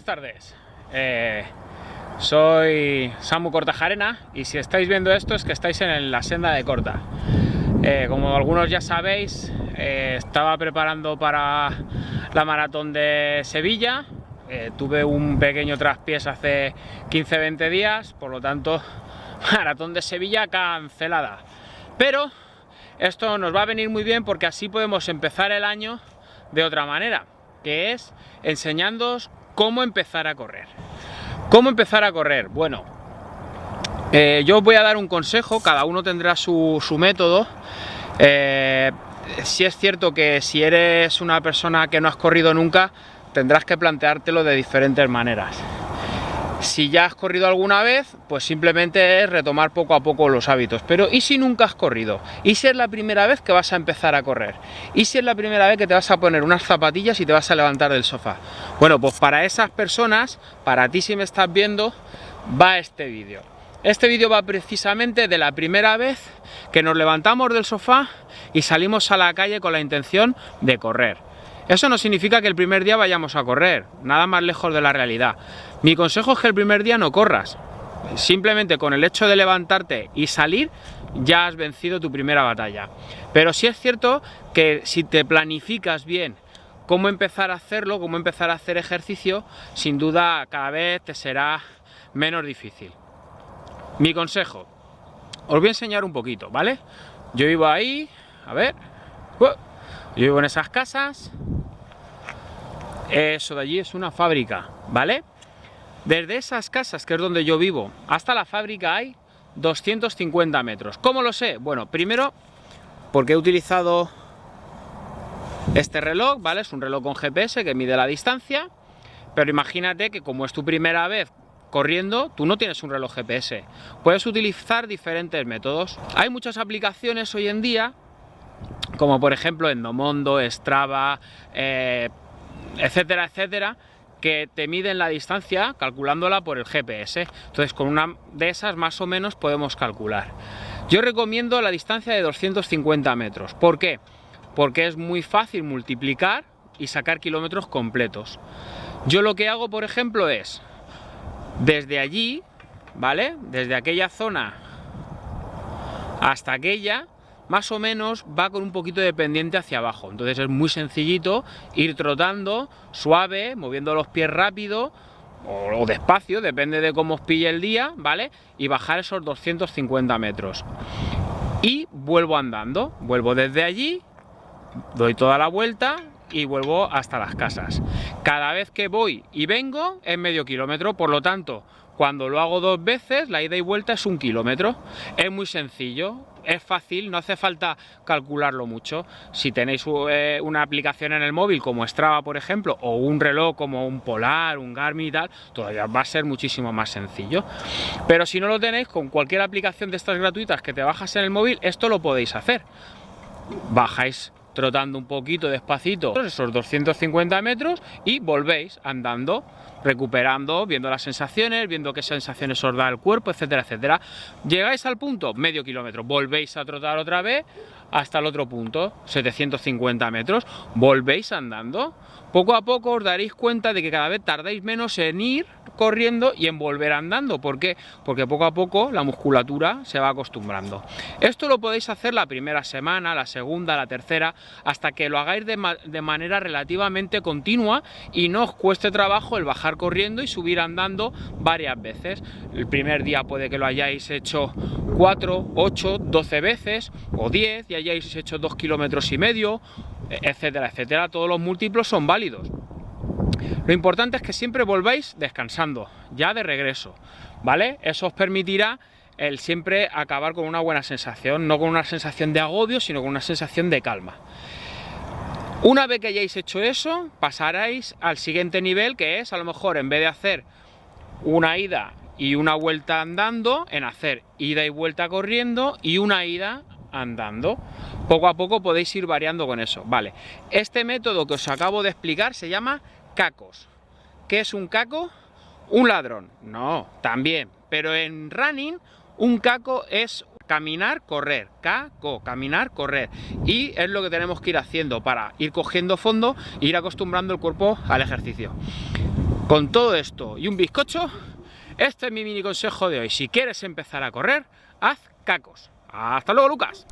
tardes, soy Samu Kortajarena y si estáis viendo esto es que estáis en la senda de Korta. Como algunos ya sabéis, estaba preparando para la maratón de Sevilla. Tuve un pequeño traspiés hace 15-20 días, por lo tanto, maratón de Sevilla cancelada. Pero esto nos va a venir muy bien porque así podemos empezar el año de otra manera, que es enseñándoos cómo empezar a correr. ¿Cómo empezar a correr? Bueno, yo os voy a dar un consejo, cada uno tendrá su método. Sí es cierto que si eres una persona que no has corrido nunca, tendrás que planteártelo de diferentes maneras. Si ya has corrido alguna vez, pues simplemente es retomar poco a poco los hábitos. Pero ¿y si nunca has corrido? ¿Y si es la primera vez que vas a empezar a correr? ¿Y si es la primera vez que te vas a poner unas zapatillas y te vas a levantar del sofá? Bueno, pues para esas personas, para ti si me estás viendo, va este vídeo. Este vídeo va precisamente de la primera vez que nos levantamos del sofá y salimos a la calle con la intención de correr. Eso no significa que el primer día vayamos a correr, nada más lejos de la realidad. Mi consejo es que el primer día no corras. Simplemente con el hecho de levantarte y salir, ya has vencido tu primera batalla. Pero sí es cierto que si te planificas bien cómo empezar a hacerlo, cómo empezar a hacer ejercicio, sin duda cada vez te será menos difícil. Mi consejo, os voy a enseñar un poquito, ¿vale? Yo vivo ahí, a ver, yo vivo en esas casas. Eso de allí es una fábrica, ¿vale? Desde esas casas, que es donde yo vivo, hasta la fábrica hay 250 metros. ¿Cómo lo sé? Bueno, primero, porque he utilizado este reloj, ¿vale? Es un reloj con GPS que mide la distancia, pero imagínate que como es tu primera vez corriendo, tú no tienes un reloj GPS. Puedes utilizar diferentes métodos. Hay muchas aplicaciones hoy en día, como por ejemplo Endomondo, Strava, etcétera, etcétera, que te miden la distancia calculándola por el GPS. Entonces con una de esas más o menos podemos calcular. Yo recomiendo la distancia de 250 metros. ¿Por qué? Porque es muy fácil multiplicar y sacar kilómetros completos. Yo lo que hago, por ejemplo, es desde allí, ¿vale? Desde aquella zona hasta aquella, más o menos va con un poquito de pendiente hacia abajo. Entonces es muy sencillito ir trotando, suave, moviendo los pies rápido o despacio, depende de cómo os pille el día, ¿vale? Y bajar esos 250 metros. Y vuelvo andando, vuelvo desde allí, doy toda la vuelta y vuelvo hasta las casas. Cada vez que voy y vengo es medio kilómetro, por lo tanto, cuando lo hago dos veces, la ida y vuelta es 1 kilómetro. Es muy sencillo, es fácil, no hace falta calcularlo mucho. Si tenéis una aplicación en el móvil como Strava, por ejemplo, o un reloj como un Polar, un Garmin y tal, todavía va a ser muchísimo más sencillo. Pero si no lo tenéis, con cualquier aplicación de estas gratuitas que te bajas en el móvil, esto lo podéis hacer. Bajáis trotando un poquito despacito esos 250 metros y volvéis andando, recuperando, viendo las sensaciones, viendo qué sensaciones os da el cuerpo, etcétera, etcétera. Llegáis al punto, medio kilómetro, volvéis a trotar otra vez hasta el otro punto, 750 metros, volvéis andando. Poco a poco os daréis cuenta de que cada vez tardáis menos en ir corriendo y en volver andando. ¿Por qué? Porque poco a poco la musculatura se va acostumbrando. Esto lo podéis hacer la primera semana, la segunda, la tercera, hasta que lo hagáis de manera relativamente continua y no os cueste trabajo el bajar corriendo y subir andando varias veces. El primer día puede que lo hayáis hecho 4, 8, 12 veces o 10 y hayáis hecho 2,5 kilómetros, etcétera, etcétera. Todos los múltiplos son válidos. Lo importante es que siempre volváis descansando, ya de regreso, ¿vale? Eso os permitirá el siempre acabar con una buena sensación, no con una sensación de agobio, sino con una sensación de calma. Una vez que hayáis hecho eso, pasaréis al siguiente nivel, que es a lo mejor en vez de hacer una ida y una vuelta andando, en hacer ida y vuelta corriendo y una ida andando. Poco a poco podéis ir variando con eso, ¿vale? Este método que os acabo de explicar se llama cacos. ¿Qué es un caco? ¿Un ladrón? No, también. Pero en running, un caco es caminar, correr. Caco, caminar, correr. Y es lo que tenemos que ir haciendo para ir cogiendo fondo e ir acostumbrando el cuerpo al ejercicio. Con todo esto y un bizcocho, este es mi mini consejo de hoy. Si quieres empezar a correr, haz cacos. ¡Hasta luego, Lucas!